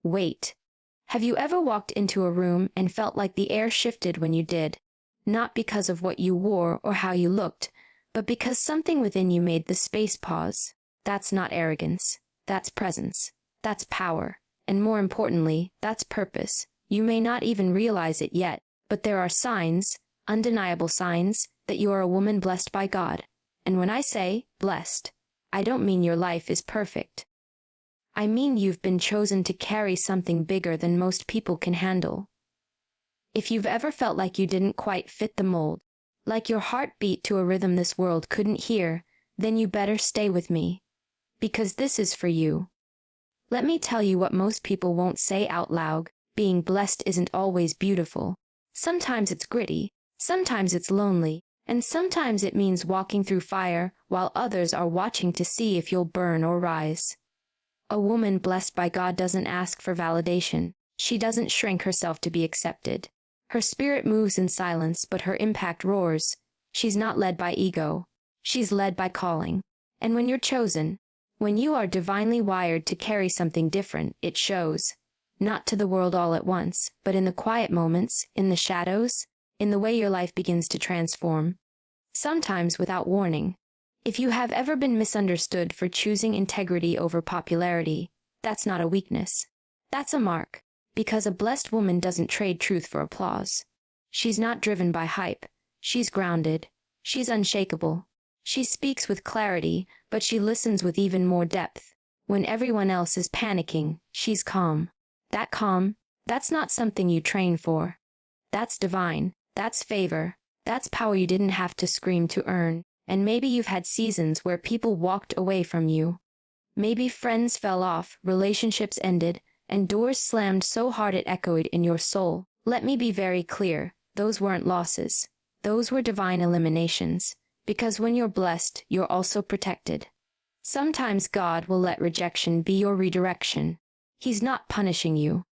Wait. Have you ever walked into a room and felt like the air shifted when you did? Not because of what you wore or how you looked, but because something within you made the space pause. That's not arrogance. That's presence. That's power. And more importantly, that's purpose. You may not even realize it yet, but there are signs, undeniable signs, that you are a woman blessed by God. And when I say blessed, I don't mean your life is perfect. I mean you've been chosen to carry something bigger than most people can handle. If you've ever felt like you didn't quite fit the mold, like your heart beat to a rhythm this world couldn't hear, then you better stay with me. Because this is for you. Let me tell you what most people won't say out loud. Being blessed isn't always beautiful. Sometimes it's gritty, sometimes it's lonely, and sometimes it means walking through fire while others are watching to see if you'll burn or rise. A woman blessed by God doesn't ask for validation. She doesn't shrink herself to be accepted. Her spirit moves in silence, but her impact roars. She's not led by ego. She's led by calling. And when you're chosen, when you are divinely wired to carry something different, it shows. Not to the world all at once, but in the quiet moments, in the shadows, in the way your life begins to transform. Sometimes without warning. If you have ever been misunderstood for choosing integrity over popularity, that's not a weakness. That's a mark, because a blessed woman doesn't trade truth for applause. She's not driven by hype. She's grounded. She's unshakable. She speaks with clarity, but she listens with even more depth. When everyone else is panicking, she's calm. That calm, that's not something you train for. That's divine. That's favor. That's power you didn't have to scream to earn. And maybe you've had seasons where people walked away from you. Maybe friends fell off, relationships ended, and doors slammed so hard it echoed in your soul. Let me be very clear, those weren't losses. Those were divine eliminations. Because when you're blessed, you're also protected. Sometimes God will let rejection be your redirection. He's not punishing you.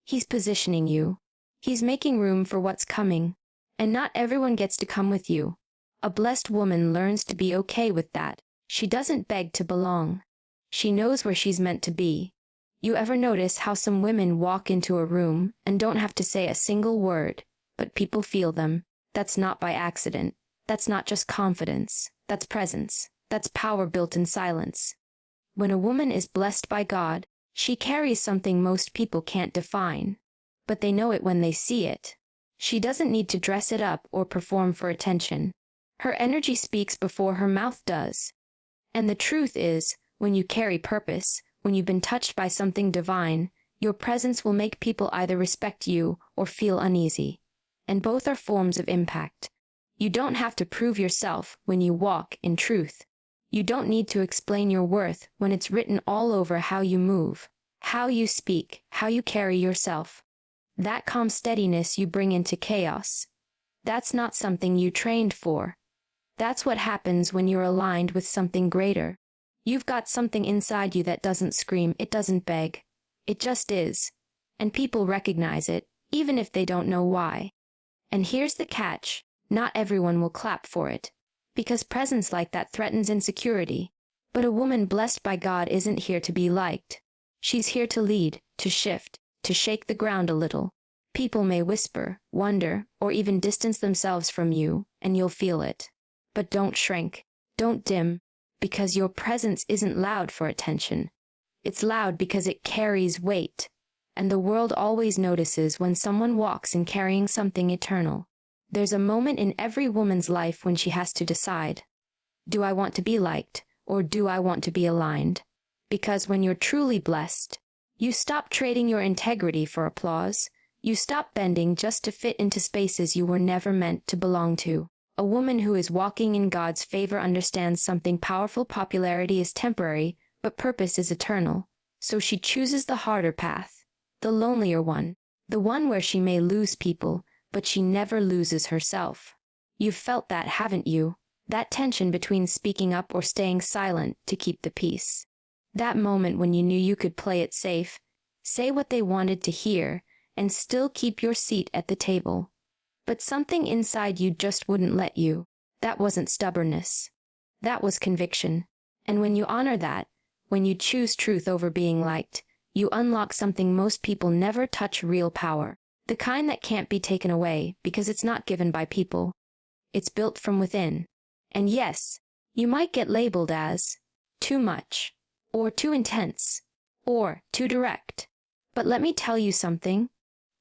He's positioning you. He's making room for what's coming. And not everyone gets to come with you. A blessed woman learns to be okay with that. She doesn't beg to belong. She knows where she's meant to be. You ever notice how some women walk into a room and don't have to say a single word, but people feel them? That's not by accident. That's not just confidence. That's presence. That's power built in silence. When a woman is blessed by God, she carries something most people can't define. But they know it when they see it. She doesn't need to dress it up or perform for attention. Her energy speaks before her mouth does. And the truth is, when you carry purpose, when you've been touched by something divine, your presence will make people either respect you or feel uneasy. And both are forms of impact. You don't have to prove yourself when you walk in truth. You don't need to explain your worth when it's written all over how you move, how you speak, how you carry yourself. That calm steadiness you bring into chaos. That's not something you trained for. That's what happens when you're aligned with something greater. You've got something inside you that doesn't scream, it doesn't beg. It just is. And people recognize it, even if they don't know why. And here's the catch, not everyone will clap for it. Because presence like that threatens insecurity. But a woman blessed by God isn't here to be liked. She's here to lead, to shift, to shake the ground a little. People may whisper, wonder, or even distance themselves from you, and you'll feel it. But don't shrink, don't dim, because your presence isn't loud for attention. It's loud because it carries weight. And the world always notices when someone walks in carrying something eternal. There's a moment in every woman's life when she has to decide. Do I want to be liked, or do I want to be aligned? Because when you're truly blessed, you stop trading your integrity for applause. You stop bending just to fit into spaces you were never meant to belong to. A woman who is walking in God's favor understands something powerful. Popularity is temporary, but purpose is eternal. So she chooses the harder path, the lonelier one, the one where she may lose people, but she never loses herself. You've felt that, haven't you? That tension between speaking up or staying silent to keep the peace. That moment when you knew you could play it safe, say what they wanted to hear, and still keep your seat at the table. But something inside you just wouldn't let you. That wasn't stubbornness. That was conviction. And when you honor that, when you choose truth over being liked, You unlock something most people never touch: real power. The kind that can't be taken away because it's not given by people. It's built from within. And yes, you might get labeled as too much, or too intense, or too direct. But let me tell you something.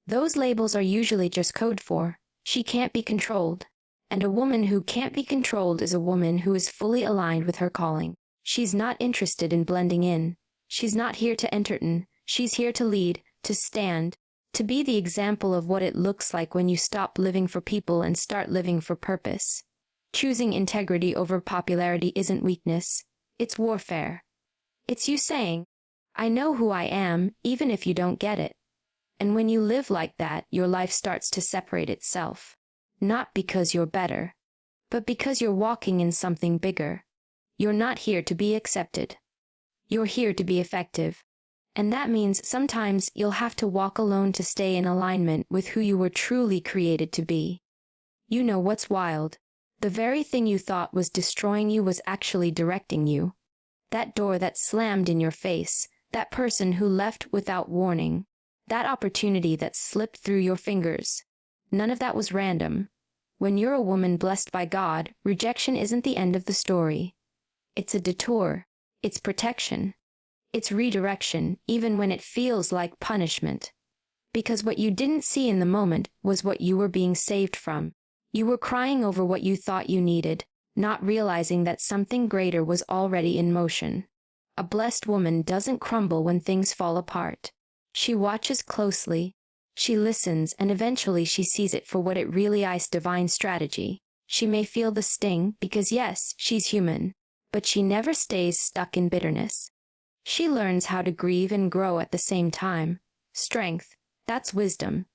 Those labels are usually just code for she can't be controlled. And a woman who can't be controlled is a woman who is fully aligned with her calling. She's not interested in blending in. She's not here to entertain. She's here to lead, to stand, to be the example of what it looks like when you stop living for people and start living for purpose. Choosing integrity over popularity isn't weakness. It's warfare. It's you saying, I know who I am, even if you don't get it. And when you live like that, your life starts to separate itself. Not because you're better, but because you're walking in something bigger. You're not here to be accepted. You're here to be effective. And that means sometimes you'll have to walk alone to stay in alignment with who you were truly created to be. You know what's wild? The very thing you thought was destroying you was actually directing you. That door that slammed in your face, that person who left without warning, that opportunity that slipped through your fingers. None of that was random. When you're a woman blessed by God, rejection isn't the end of the story. It's a detour. It's protection. It's redirection, even when it feels like punishment. Because what you didn't see in the moment was what you were being saved from. You were crying over what you thought you needed, not realizing that something greater was already in motion. A blessed woman doesn't crumble when things fall apart. She watches closely. She listens, and eventually she sees it for what it really is: divine strategy. She may feel the sting because, yes, she's human, but she never stays stuck in bitterness. She learns how to grieve and grow at the same time. Strength, that's wisdom.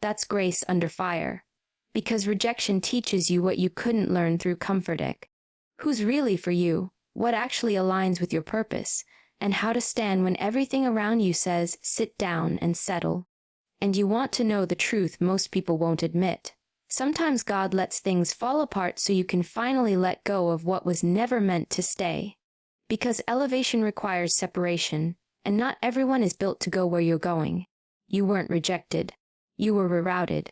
That's grace under fire. Because rejection teaches you what you couldn't learn through comfort. Who's really for you, what actually aligns with your purpose, and how to stand when everything around you says, sit down and settle. And you want to know the truth most people won't admit. Sometimes God lets things fall apart so you can finally let go of what was never meant to stay. Because elevation requires separation, and not everyone is built to go where you're going. You weren't rejected. You were rerouted.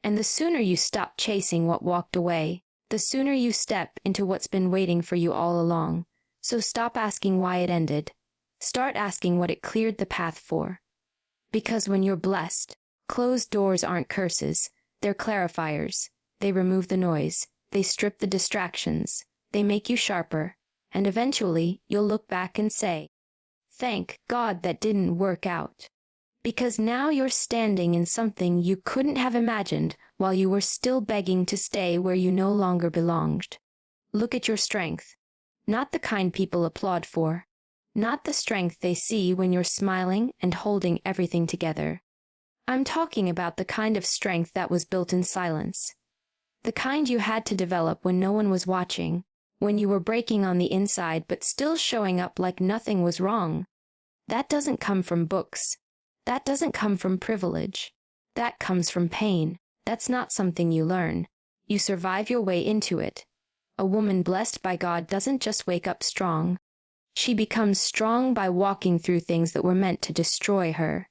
And the sooner you stop chasing what walked away, the sooner you step into what's been waiting for you all along. So stop asking why it ended. Start asking what it cleared the path for. Because when you're blessed, closed doors aren't curses, they're clarifiers. They remove the noise, they strip the distractions, they make you sharper, and eventually you'll look back and say, thank God that didn't work out. Because now you're standing in something you couldn't have imagined while you were still begging to stay where you no longer belonged. Look at your strength. Not the kind people applaud for. Not the strength they see when you're smiling and holding everything together. I'm talking about the kind of strength that was built in silence. The kind you had to develop when no one was watching, when you were breaking on the inside but still showing up like nothing was wrong. That doesn't come from books. That doesn't come from privilege. That comes from pain. That's not something you learn. You survive your way into it. A woman blessed by God doesn't just wake up strong. She becomes strong by walking through things that were meant to destroy her.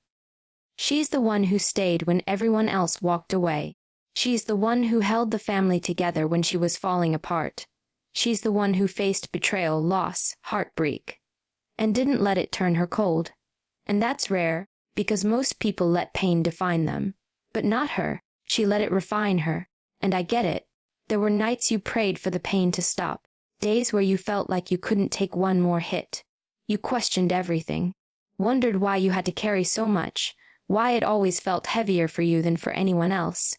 She's the one who stayed when everyone else walked away. She's the one who held the family together when she was falling apart. She's the one who faced betrayal, loss, heartbreak, and didn't let it turn her cold. And that's rare, because most people let pain define them. But not her. She let it refine her. And I get it. There were nights you prayed for the pain to stop. Days where you felt like you couldn't take one more hit. You questioned everything. Wondered why you had to carry so much. Why it always felt heavier for you than for anyone else.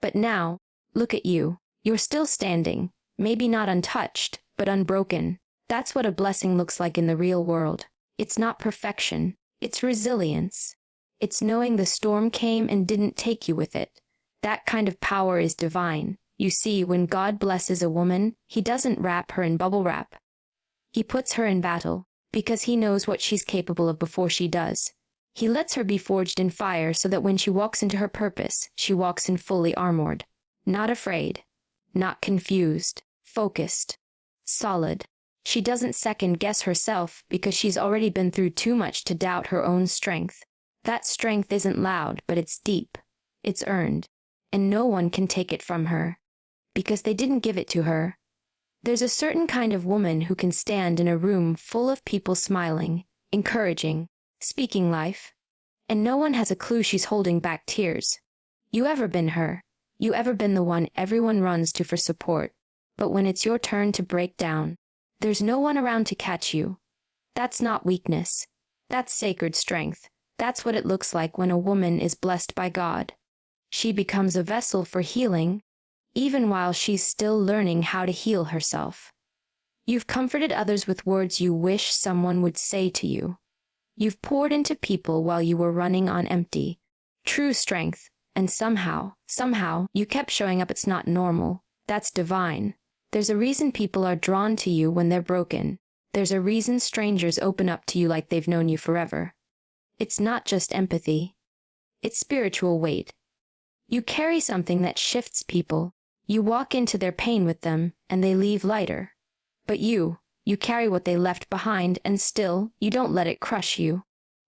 But now, look at you. You're still standing. Maybe not untouched, but unbroken. That's what a blessing looks like in the real world. It's not perfection. It's resilience. It's knowing the storm came and didn't take you with it. That kind of power is divine. You see, when God blesses a woman, He doesn't wrap her in bubble wrap. He puts her in battle, because He knows what she's capable of before she does. He lets her be forged in fire so that when she walks into her purpose, she walks in fully armored. Not afraid. Not confused. Focused. Solid. She doesn't second-guess herself because she's already been through too much to doubt her own strength. That strength isn't loud, but it's deep. It's earned. And no one can take it from her. Because they didn't give it to her. There's a certain kind of woman who can stand in a room full of people smiling, encouraging, speaking life. And no one has a clue she's holding back tears. You ever been her? You ever been the one everyone runs to for support? But when it's your turn to break down, there's no one around to catch you. That's not weakness. That's sacred strength. That's what it looks like when a woman is blessed by God. She becomes a vessel for healing, even while she's still learning how to heal herself. You've comforted others with words you wish someone would say to you. You've poured into people while you were running on empty. True strength, and somehow, you kept showing up. It's not normal. That's divine. There's a reason people are drawn to you when they're broken. There's a reason strangers open up to you like they've known you forever. It's not just empathy. It's spiritual weight. You carry something that shifts people. You walk into their pain with them, and they leave lighter. But you carry what they left behind, and still, you don't let it crush you.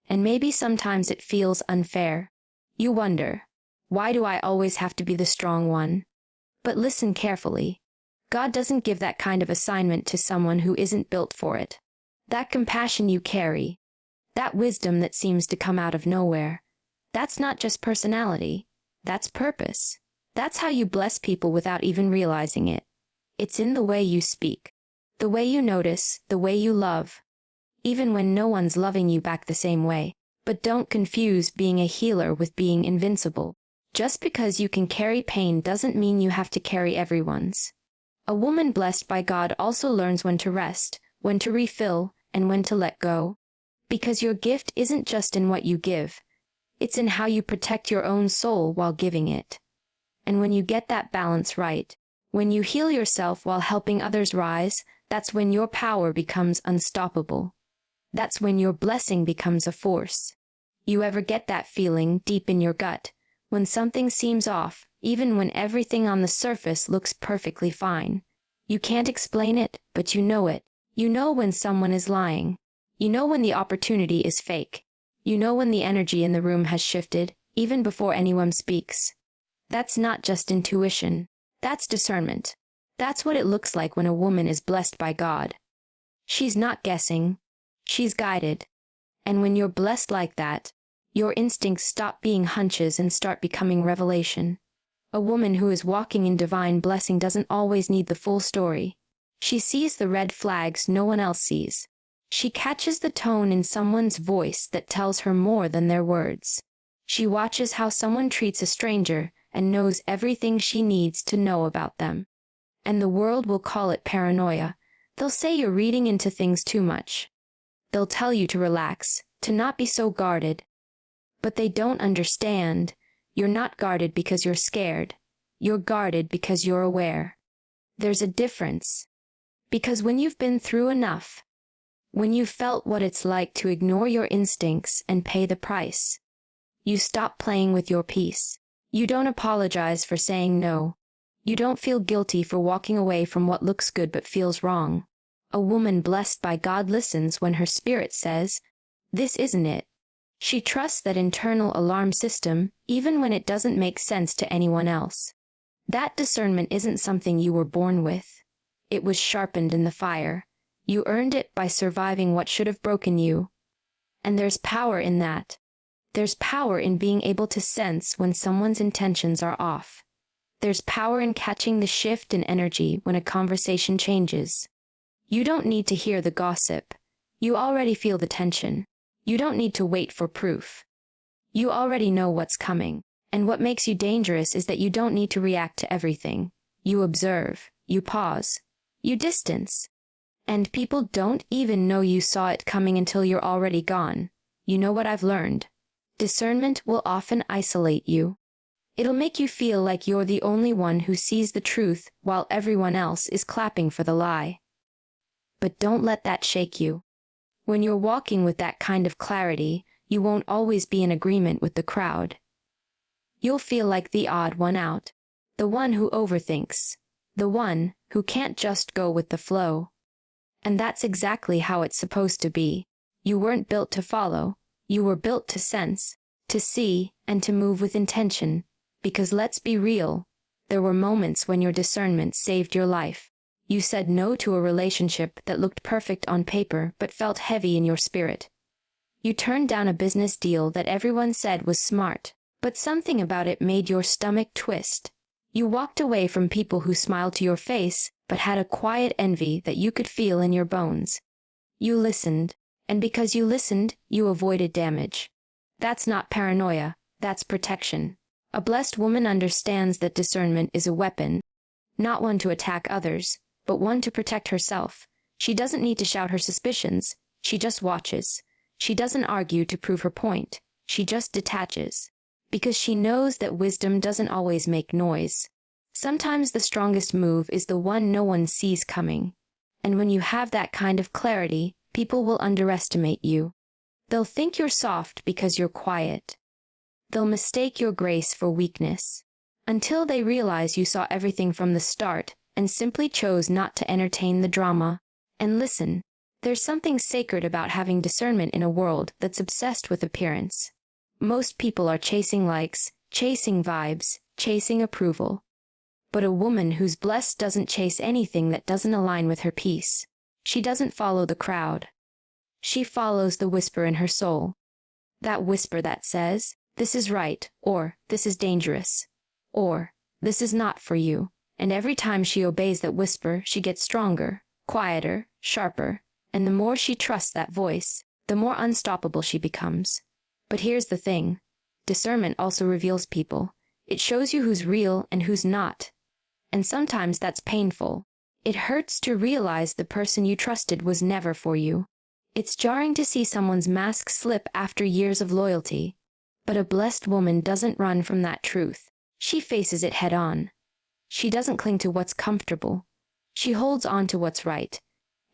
And maybe sometimes it feels unfair. You wonder, why do I always have to be the strong one? But listen carefully. God doesn't give that kind of assignment to someone who isn't built for it. That compassion you carry, that wisdom that seems to come out of nowhere, that's not just personality, that's purpose. That's how you bless people without even realizing it. It's in the way you speak, the way you notice, the way you love, even when no one's loving you back the same way. But don't confuse being a healer with being invincible. Just because you can carry pain doesn't mean you have to carry everyone's. A woman blessed by God also learns when to rest, when to refill, and when to let go. Because your gift isn't just in what you give. It's in how you protect your own soul while giving it. And when you get that balance right, when you heal yourself while helping others rise, that's when your power becomes unstoppable. That's when your blessing becomes a force. You ever get that feeling deep in your gut, when something seems off, even when everything on the surface looks perfectly fine? You can't explain it, but you know it. You know when someone is lying. You know when the opportunity is fake. You know when the energy in the room has shifted, even before anyone speaks. That's not just intuition. That's discernment. That's what it looks like when a woman is blessed by God. She's not guessing. She's guided. And when you're blessed like that, your instincts stop being hunches and start becoming revelation. A woman who is walking in divine blessing doesn't always need the full story. She sees the red flags no one else sees. She catches the tone in someone's voice that tells her more than their words. She watches how someone treats a stranger and knows everything she needs to know about them. And the world will call it paranoia. They'll say you're reading into things too much. They'll tell you to relax, to not be so guarded. But they don't understand. You're not guarded because you're scared. You're guarded because you're aware. There's a difference. Because when you've been through enough, when you've felt what it's like to ignore your instincts and pay the price, you stop playing with your peace. You don't apologize for saying no. You don't feel guilty for walking away from what looks good but feels wrong. A woman blessed by God listens when her spirit says, "This isn't it." She trusts that internal alarm system, even when it doesn't make sense to anyone else. That discernment isn't something you were born with. It was sharpened in the fire. You earned it by surviving what should have broken you. And there's power in that. There's power in being able to sense when someone's intentions are off. There's power in catching the shift in energy when a conversation changes. You don't need to hear the gossip. You already feel the tension. You don't need to wait for proof. You already know what's coming. And what makes you dangerous is that you don't need to react to everything. You observe. You pause. You distance. And people don't even know you saw it coming until you're already gone. You know what I've learned? Discernment will often isolate you. It'll make you feel like you're the only one who sees the truth while everyone else is clapping for the lie. But don't let that shake you. When you're walking with that kind of clarity, you won't always be in agreement with the crowd. You'll feel like the odd one out, the one who overthinks, the one who can't just go with the flow. And that's exactly how it's supposed to be. You weren't built to follow. You were built to sense, to see, and to move with intention. Because let's be real, there were moments when your discernment saved your life. You said no to a relationship that looked perfect on paper but felt heavy in your spirit. You turned down a business deal that everyone said was smart, but something about it made your stomach twist. You walked away from people who smiled to your face but had a quiet envy that you could feel in your bones. You listened, and because you listened, you avoided damage. That's not paranoia, that's protection. A blessed woman understands that discernment is a weapon, not one to attack others, but one to protect herself. She doesn't need to shout her suspicions, she just watches. She doesn't argue to prove her point, she just detaches. Because she knows that wisdom doesn't always make noise. Sometimes the strongest move is the one no one sees coming. And when you have that kind of clarity, people will underestimate you. They'll think you're soft because you're quiet. They'll mistake your grace for weakness. Until they realize you saw everything from the start and simply chose not to entertain the drama. And listen, there's something sacred about having discernment in a world that's obsessed with appearance. Most people are chasing likes, chasing vibes, chasing approval. But a woman who's blessed doesn't chase anything that doesn't align with her peace. She doesn't follow the crowd. She follows the whisper in her soul. That whisper that says, "This is right," or "This is dangerous," or "This is not for you." And every time she obeys that whisper, she gets stronger, quieter, sharper, and the more she trusts that voice, the more unstoppable she becomes. But here's the thing. Discernment also reveals people. It shows you who's real and who's not. And sometimes that's painful. It hurts to realize the person you trusted was never for you. It's jarring to see someone's mask slip after years of loyalty. But a blessed woman doesn't run from that truth. She faces it head on. She doesn't cling to what's comfortable. She holds on to what's right.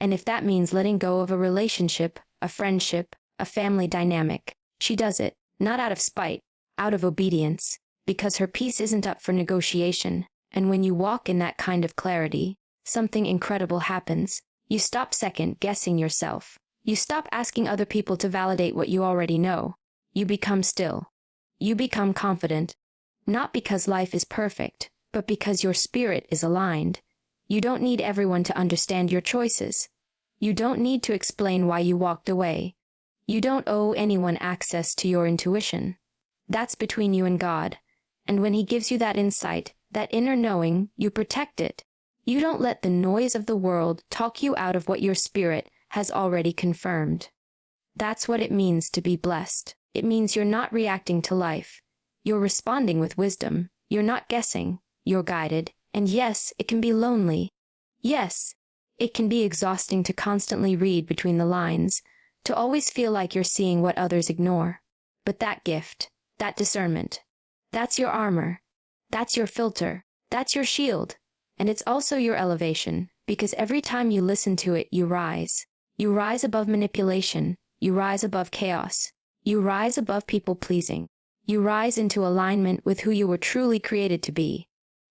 And if that means letting go of a relationship, a friendship, a family dynamic, she does it, not out of spite, out of obedience, because her peace isn't up for negotiation. And when you walk in that kind of clarity, something incredible happens. You stop second-guessing yourself. You stop asking other people to validate what you already know. You become still. You become confident. Not because life is perfect, but because your spirit is aligned. You don't need everyone to understand your choices. You don't need to explain why you walked away. You don't owe anyone access to your intuition. That's between you and God. And when He gives you that insight, that inner knowing, you protect it. You don't let the noise of the world talk you out of what your spirit has already confirmed. That's what it means to be blessed. It means you're not reacting to life. You're responding with wisdom. You're not guessing. You're guided. And yes, it can be lonely. Yes, it can be exhausting to constantly read between the lines, to always feel like you're seeing what others ignore. But that gift, that discernment, that's your armor. That's your filter. That's your shield. And it's also your elevation, because every time you listen to it, you rise. You rise above manipulation. You rise above chaos. You rise above people-pleasing. You rise into alignment with who you were truly created to be.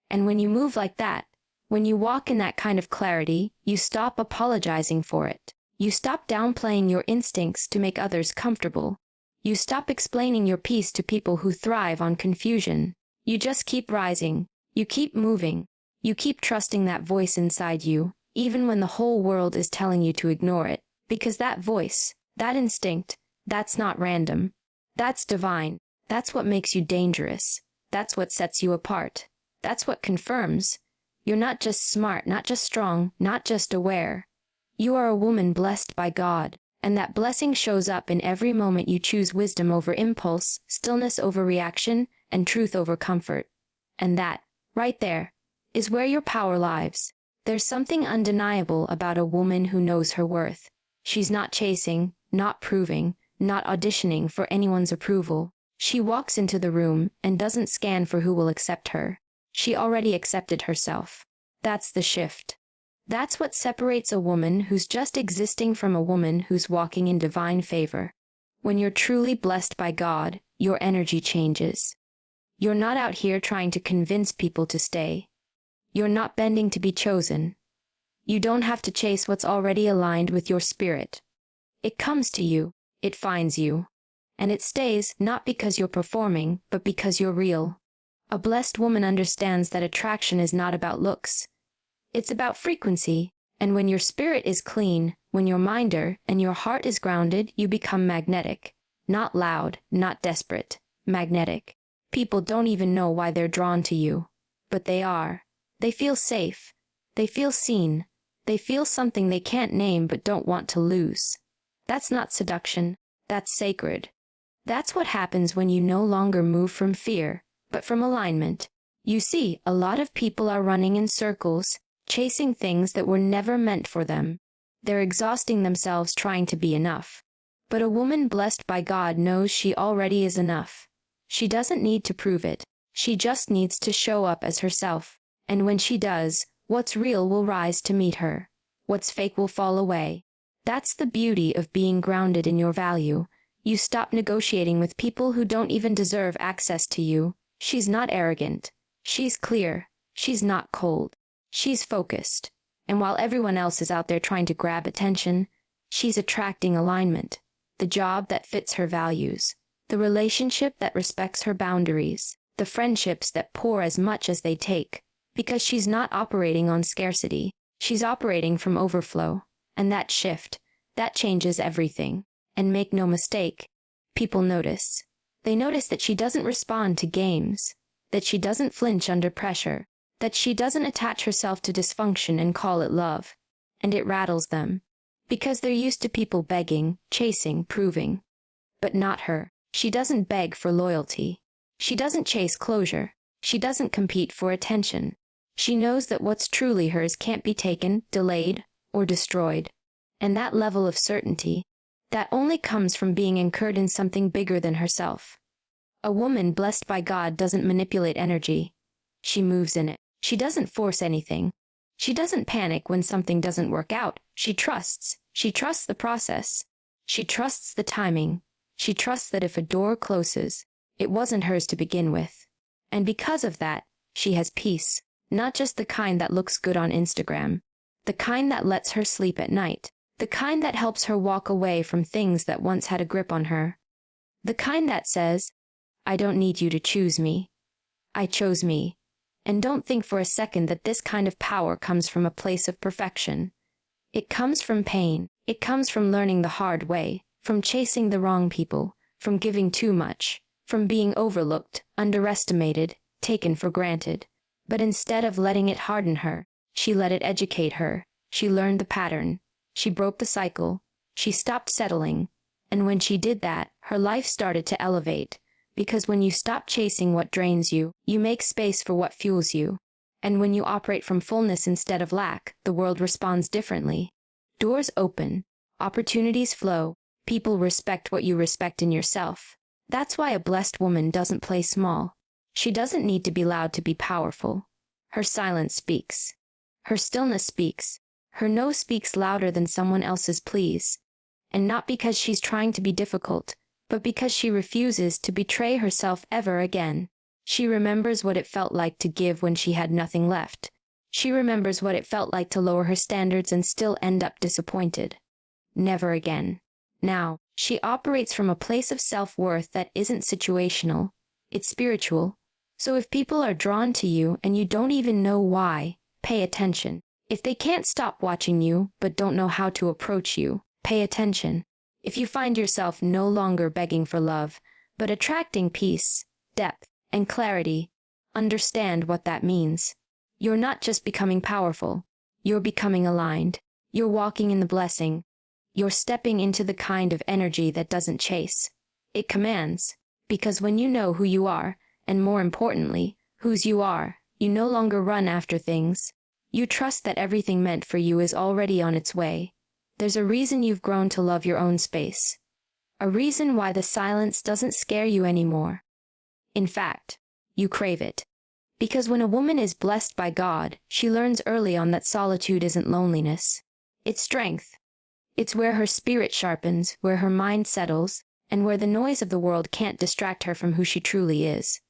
And when you move like that, when you walk in that kind of clarity, you stop apologizing for it. You stop downplaying your instincts to make others comfortable. You stop explaining your peace to people who thrive on confusion. You just keep rising. You keep moving. You keep trusting that voice inside you, even when the whole world is telling you to ignore it. Because that voice, that instinct, that's not random. That's divine. That's what makes you dangerous. That's what sets you apart. That's what confirms. You're not just smart, not just strong, not just aware. You are a woman blessed by God, and that blessing shows up in every moment you choose wisdom over impulse, stillness over reaction, and truth over comfort. And that, right there, is where your power lies. There's something undeniable about a woman who knows her worth. She's not chasing, not proving, not auditioning for anyone's approval. She walks into the room and doesn't scan for who will accept her. She already accepted herself. That's the shift. That's what separates a woman who's just existing from a woman who's walking in divine favor. When you're truly blessed by God, your energy changes. You're not out here trying to convince people to stay. You're not bending to be chosen. You don't have to chase what's already aligned with your spirit. It comes to you, it finds you. And it stays, not because you're performing, but because you're real. A blessed woman understands that attraction is not about looks. It's about frequency, and when your spirit is clean, when your mind and your heart is grounded, you become magnetic. Not loud, not desperate, magnetic. People don't even know why they're drawn to you. But they are. They feel safe. They feel seen. They feel something they can't name but don't want to lose. That's not seduction. That's sacred. That's what happens when you no longer move from fear, but from alignment. You see, a lot of people are running in circles, chasing things that were never meant for them. They're exhausting themselves trying to be enough. But a woman blessed by God knows she already is enough. She doesn't need to prove it. She just needs to show up as herself. And when she does, what's real will rise to meet her. What's fake will fall away. That's the beauty of being grounded in your value. You stop negotiating with people who don't even deserve access to you. She's not arrogant. She's clear. She's not cold. She's focused. And while everyone else is out there trying to grab attention, she's attracting alignment. The job that fits her values. The relationship that respects her boundaries. The friendships that pour as much as they take. Because she's not operating on scarcity. She's operating from overflow. And that shift, that changes everything. And make no mistake, people notice. They notice that she doesn't respond to games. That she doesn't flinch under pressure. That she doesn't attach herself to dysfunction and call it love. And it rattles them. Because they're used to people begging, chasing, proving. But not her. She doesn't beg for loyalty. She doesn't chase closure. She doesn't compete for attention. She knows that what's truly hers can't be taken, delayed, or destroyed. And that level of certainty, that only comes from being anchored in something bigger than herself. A woman blessed by God doesn't manipulate energy. She moves in it. She doesn't force anything. She doesn't panic when something doesn't work out. She trusts. She trusts the process. She trusts the timing. She trusts that if a door closes, it wasn't hers to begin with. And because of that, she has peace. Not just the kind that looks good on Instagram. The kind that lets her sleep at night. The kind that helps her walk away from things that once had a grip on her. The kind that says, I don't need you to choose me. I chose me. And don't think for a second that this kind of power comes from a place of perfection. It comes from pain. It comes from learning the hard way, from chasing the wrong people, from giving too much, from being overlooked, underestimated, taken for granted. But instead of letting it harden her, she let it educate her. She learned the pattern. She broke the cycle. She stopped settling. And when she did that, her life started to elevate. Because when you stop chasing what drains you, you make space for what fuels you. And when you operate from fullness instead of lack, the world responds differently. Doors open. Opportunities flow. People respect what you respect in yourself. That's why a blessed woman doesn't play small. She doesn't need to be loud to be powerful. Her silence speaks. Her stillness speaks. Her no speaks louder than someone else's please. And not because she's trying to be difficult, but because she refuses to betray herself ever again. She remembers what it felt like to give when she had nothing left. She remembers what it felt like to lower her standards and still end up disappointed. Never again. Now, she operates from a place of self-worth that isn't situational. It's spiritual. So if people are drawn to you and you don't even know why, pay attention. If they can't stop watching you but don't know how to approach you, pay attention. If you find yourself no longer begging for love, but attracting peace, depth, and clarity, understand what that means. You're not just becoming powerful. You're becoming aligned. You're walking in the blessing. You're stepping into the kind of energy that doesn't chase. It commands. Because when you know who you are, and more importantly, whose you are, you no longer run after things. You trust that everything meant for you is already on its way. There's a reason you've grown to love your own space. A reason why the silence doesn't scare you anymore. In fact, you crave it. Because when a woman is blessed by God, she learns early on that solitude isn't loneliness. It's strength. It's where her spirit sharpens, where her mind settles, and where the noise of the world can't distract her from who she truly is.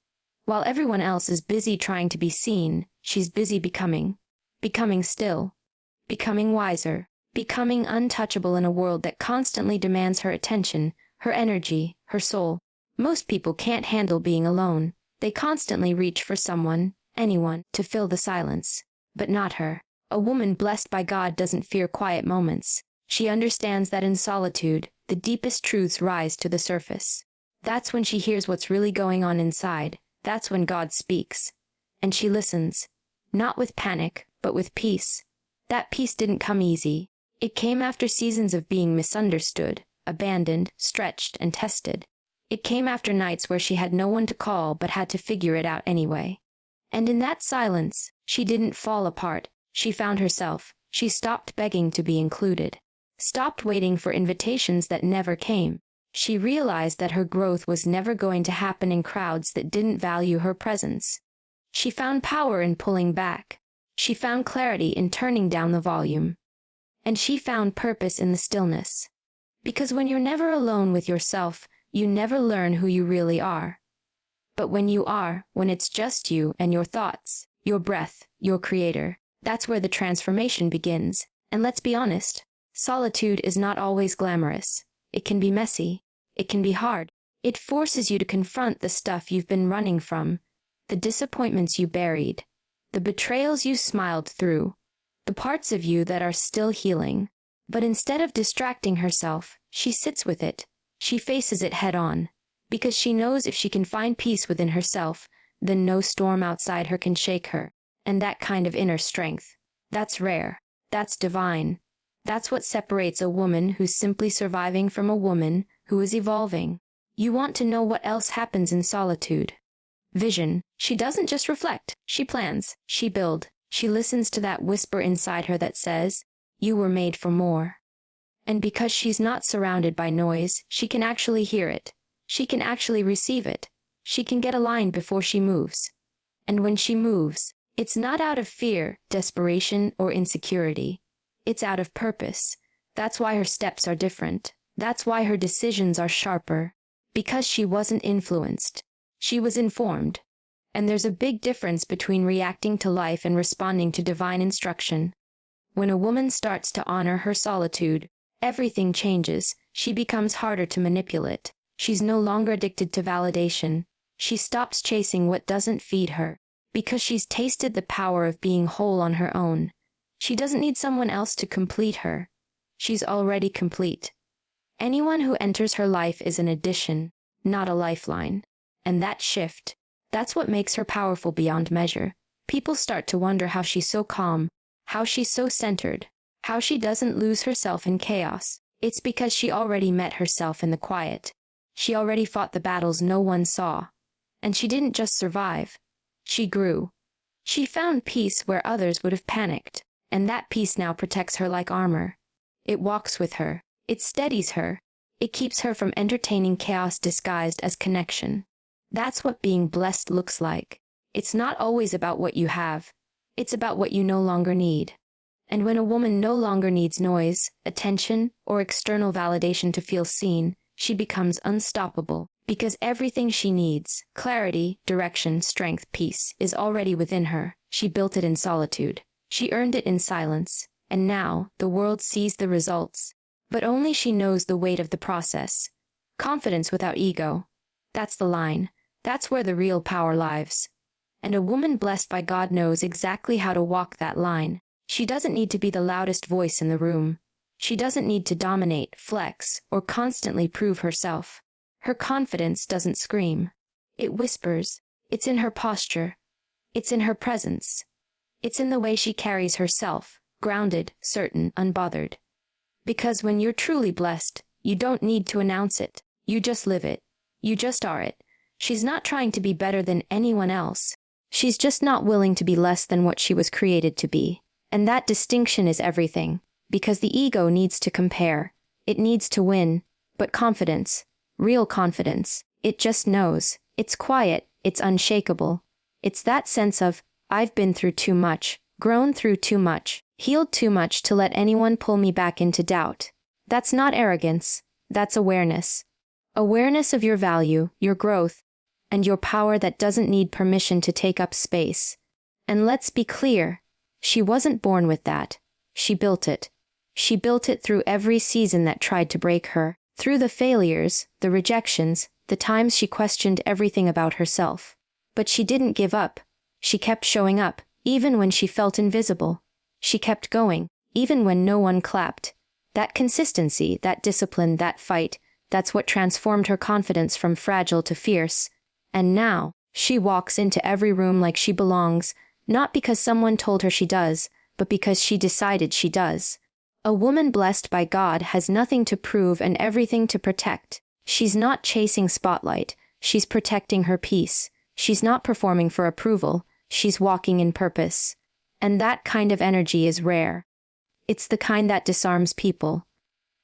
While everyone else is busy trying to be seen, she's busy becoming. Becoming still. becoming wiser, becoming untouchable in a world that constantly demands her attention, her energy, her soul. Most people can't handle being alone. They constantly reach for someone, anyone, to fill the silence. But not her. A woman blessed by God doesn't fear quiet moments. She understands that in solitude, the deepest truths rise to the surface. That's when she hears what's really going on inside. That's when God speaks. And she listens. Not with panic, but with peace. That peace didn't come easy. It came after seasons of being misunderstood, abandoned, stretched, and tested. It came after nights where she had no one to call but had to figure it out anyway. And in that silence, she didn't fall apart. She found herself. She stopped begging to be included. Stopped waiting for invitations that never came. She realized that her growth was never going to happen in crowds that didn't value her presence. She found power in pulling back. She found clarity in turning down the volume. And she found purpose in the stillness. Because when you're never alone with yourself, you never learn who you really are. But when you are, when it's just you and your thoughts, your breath, your creator, that's where the transformation begins. And let's be honest, solitude is not always glamorous. It can be messy. It can be hard. It forces you to confront the stuff you've been running from, the disappointments you buried, the betrayals you smiled through, the parts of you that are still healing. But instead of distracting herself, she sits with it. She faces it head on. Because she knows if she can find peace within herself, then no storm outside her can shake her. And that kind of inner strength, that's rare. That's divine. That's what separates a woman who's simply surviving from a woman who is evolving. You want to know what else happens in solitude. Vision. She doesn't just reflect. She plans. She builds. She listens to that whisper inside her that says, "You were made for more." And because she's not surrounded by noise, she can actually hear it. She can actually receive it. She can get aligned before she moves. And when she moves, it's not out of fear, desperation, or insecurity. It's out of purpose. That's why her steps are different. That's why her decisions are sharper. Because she wasn't influenced. She was informed. And there's a big difference between reacting to life and responding to divine instruction. When a woman starts to honor her solitude, everything changes. She becomes harder to manipulate. She's no longer addicted to validation. She stops chasing what doesn't feed her. Because she's tasted the power of being whole on her own. She doesn't need someone else to complete her. She's already complete. Anyone who enters her life is an addition, not a lifeline. And that shift, that's what makes her powerful beyond measure. People start to wonder how she's so calm, how she's so centered, how she doesn't lose herself in chaos. It's because she already met herself in the quiet. She already fought the battles no one saw. And she didn't just survive. She grew. She found peace where others would have panicked. And that peace now protects her like armor. It walks with her. It steadies her. It keeps her from entertaining chaos disguised as connection. That's what being blessed looks like. It's not always about what you have. It's about what you no longer need. And when a woman no longer needs noise, attention, or external validation to feel seen, she becomes unstoppable. Because everything she needs, clarity, direction, strength, peace, is already within her. She built it in solitude. She earned it in silence. And now, the world sees the results. But only she knows the weight of the process. Confidence without ego. That's the line. That's where the real power lies. And a woman blessed by God knows exactly how to walk that line. She doesn't need to be the loudest voice in the room. She doesn't need to dominate, flex, or constantly prove herself. Her confidence doesn't scream. It whispers. It's in her posture. It's in her presence. It's in the way she carries herself, grounded, certain, unbothered. Because when you're truly blessed, you don't need to announce it. You just live it. You just are it. She's not trying to be better than anyone else. She's just not willing to be less than what she was created to be. And that distinction is everything. Because the ego needs to compare. It needs to win. But confidence, real confidence, it just knows. It's quiet. It's unshakable. It's that sense of, I've been through too much, grown through too much, healed too much to let anyone pull me back into doubt. That's not arrogance. That's awareness. Awareness of your value, your growth, and your power that doesn't need permission to take up space. And let's be clear, she wasn't born with that. She built it. She built it through every season that tried to break her, through the failures, the rejections, the times she questioned everything about herself. But she didn't give up. She kept showing up, even when she felt invisible. She kept going, even when no one clapped. That consistency, that discipline, that fight, that's what transformed her confidence from fragile to fierce. And now, she walks into every room like she belongs, not because someone told her she does, but because she decided she does. A woman blessed by God has nothing to prove and everything to protect. She's not chasing spotlight, she's protecting her peace. She's not performing for approval, she's walking in purpose. And that kind of energy is rare. It's the kind that disarms people.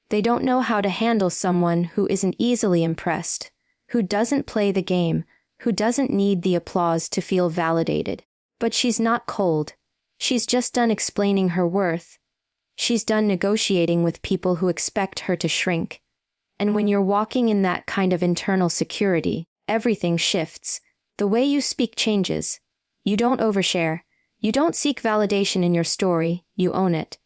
They don't know how to handle someone who isn't easily impressed, who doesn't play the game, who doesn't need the applause to feel validated. But she's not cold. She's just done explaining her worth. She's done negotiating with people who expect her to shrink. And when you're walking in that kind of internal security, everything shifts. The way you speak changes. You don't overshare. You don't seek validation in your story, you own it.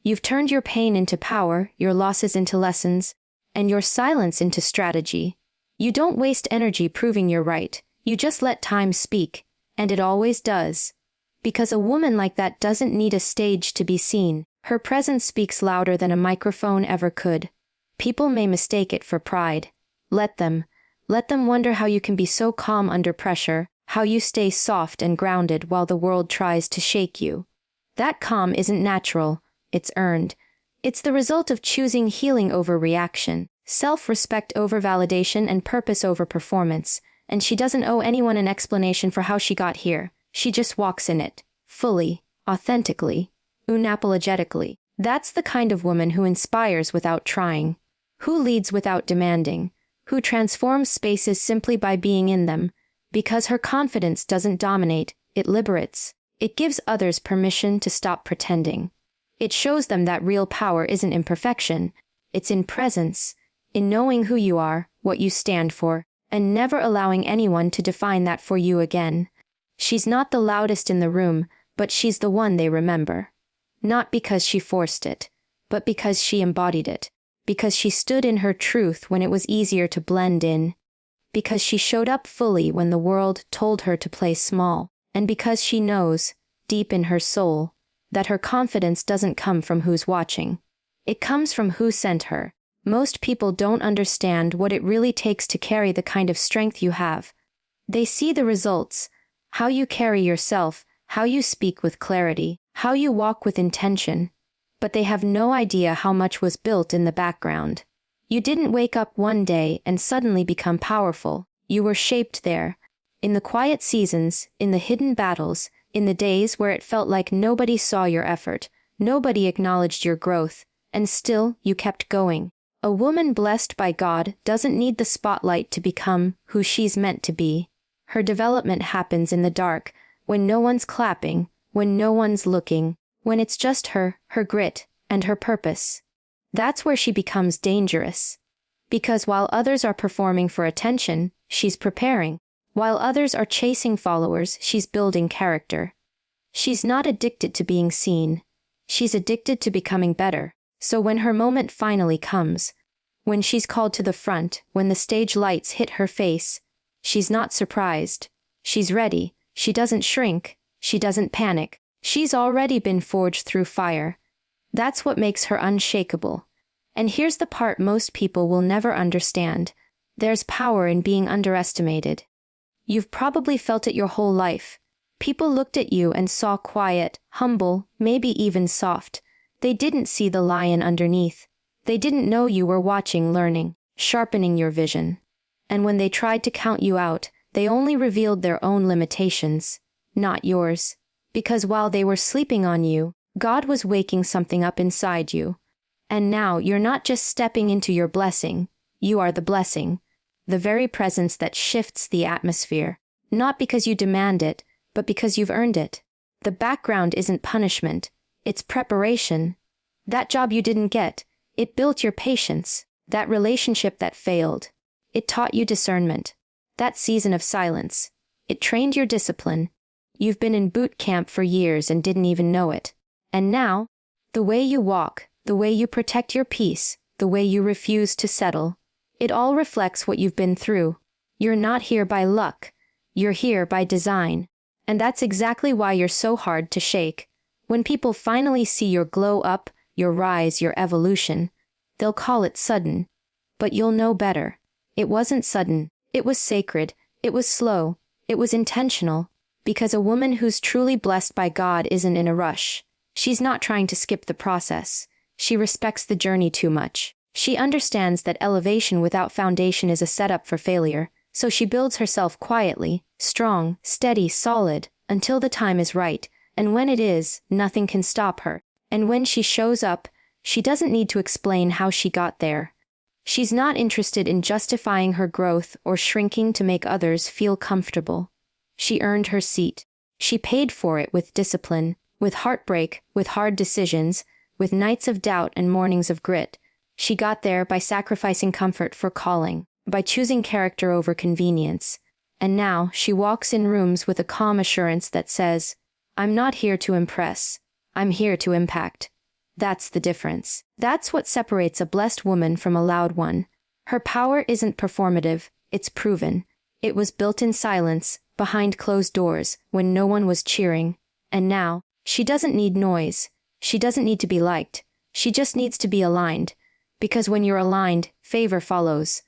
You've turned your pain into power, your losses into lessons, and your silence into strategy. You don't waste energy proving you're right. You just let time speak, and it always does. Because a woman like that doesn't need a stage to be seen. Her presence speaks louder than a microphone ever could. People may mistake it for pride. Let them. Let them wonder how you can be so calm under pressure, how you stay soft and grounded while the world tries to shake you. That calm isn't natural, it's earned. It's the result of choosing healing over reaction, self-respect over validation, and purpose over performance. And she doesn't owe anyone an explanation for how she got here. She just walks in it, fully, authentically, unapologetically. That's the kind of woman who inspires without trying, who leads without demanding, who transforms spaces simply by being in them, because her confidence doesn't dominate, it liberates. It gives others permission to stop pretending. It shows them that real power isn't in perfection, it's in presence, in knowing who you are, what you stand for, and never allowing anyone to define that for you again. She's not the loudest in the room, but she's the one they remember. Not because she forced it, but because she embodied it. Because she stood in her truth when it was easier to blend in. Because she showed up fully when the world told her to play small. And because she knows, deep in her soul, that her confidence doesn't come from who's watching. It comes from who sent her. Most people don't understand what it really takes to carry the kind of strength you have. They see the results, how you carry yourself, how you speak with clarity, how you walk with intention. But they have no idea how much was built in the background. You didn't wake up one day and suddenly become powerful. You were shaped there. In the quiet seasons, in the hidden battles, in the days where it felt like nobody saw your effort, nobody acknowledged your growth, and still you kept going. A woman blessed by God doesn't need the spotlight to become who she's meant to be. Her development happens in the dark, when no one's clapping, when no one's looking, when it's just her grit, and her purpose. That's where she becomes dangerous. Because while others are performing for attention, she's preparing. While others are chasing followers, she's building character. She's not addicted to being seen. She's addicted to becoming better. So when her moment finally comes, when she's called to the front, when the stage lights hit her face, she's not surprised. She's ready. She doesn't shrink. She doesn't panic. She's already been forged through fire. That's what makes her unshakable. And here's the part most people will never understand. There's power in being underestimated. You've probably felt it your whole life. People looked at you and saw quiet, humble, maybe even soft. They didn't see the lion underneath. They didn't know you were watching, learning, sharpening your vision. And when they tried to count you out, they only revealed their own limitations, not yours. Because while they were sleeping on you, God was waking something up inside you. And now you're not just stepping into your blessing, you are the blessing. The very presence that shifts the atmosphere. Not because you demand it, but because you've earned it. The background isn't punishment, it's preparation. That job you didn't get, it built your patience. That relationship that failed, it taught you discernment. That season of silence, it trained your discipline. You've been in boot camp for years and didn't even know it. And now, The way you walk, the way you protect your peace, the way you refuse to settle. It all reflects what you've been through. You're not here by luck. You're here by design. And that's exactly why you're so hard to shake. When people finally see your glow up, your rise, your evolution, they'll call it sudden. But you'll know better. It wasn't sudden. It was sacred. It was slow. It was intentional. Because a woman who's truly blessed by God isn't in a rush. She's not trying to skip the process. She respects the journey too much. She understands that elevation without foundation is a setup for failure, so she builds herself quietly, strong, steady, solid, until the time is right, and when it is, nothing can stop her. And when she shows up, she doesn't need to explain how she got there. She's not interested in justifying her growth or shrinking to make others feel comfortable. She earned her seat. She paid for it with discipline, with heartbreak, with hard decisions, with nights of doubt and mornings of grit. She got there by sacrificing comfort for calling, by choosing character over convenience. And now she walks in rooms with a calm assurance that says, "I'm not here to impress. I'm here to impact." That's the difference. That's what separates a blessed woman from a loud one. Her power isn't performative, it's proven. It was built in silence, behind closed doors, when no one was cheering. And now, she doesn't need noise. She doesn't need to be liked. She just needs to be aligned. Because when you're aligned, favor follows.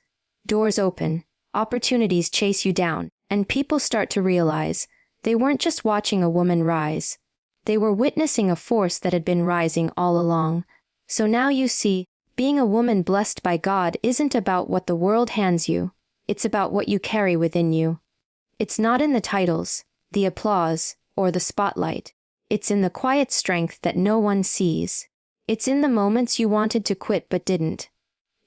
Doors open, opportunities chase you down, and people start to realize they weren't just watching a woman rise. They were witnessing a force that had been rising all along. So now you see, being a woman blessed by God isn't about what the world hands you. It's about what you carry within you. It's not in the titles, the applause, or the spotlight. It's in the quiet strength that no one sees. It's in the moments you wanted to quit but didn't.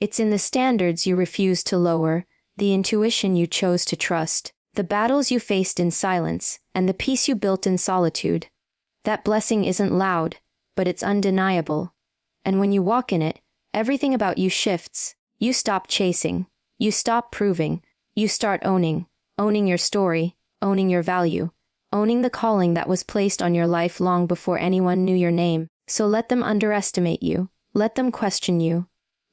It's in the standards you refused to lower, the intuition you chose to trust, the battles you faced in silence, and the peace you built in solitude. That blessing isn't loud, but it's undeniable. And when you walk in it, everything about you shifts. You stop chasing. You stop proving. You start owning. Owning your story, owning your value, owning the calling that was placed on your life long before anyone knew your name. So let them underestimate you. Let them question you.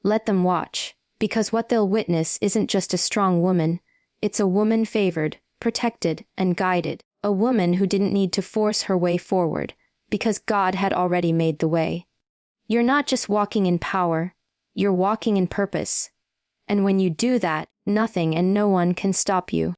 Let them watch. Because what they'll witness isn't just a strong woman. It's a woman favored, protected, and guided. A woman who didn't need to force her way forward, because God had already made the way. You're not just walking in power. You're walking in purpose. And when you do that, nothing and no one can stop you.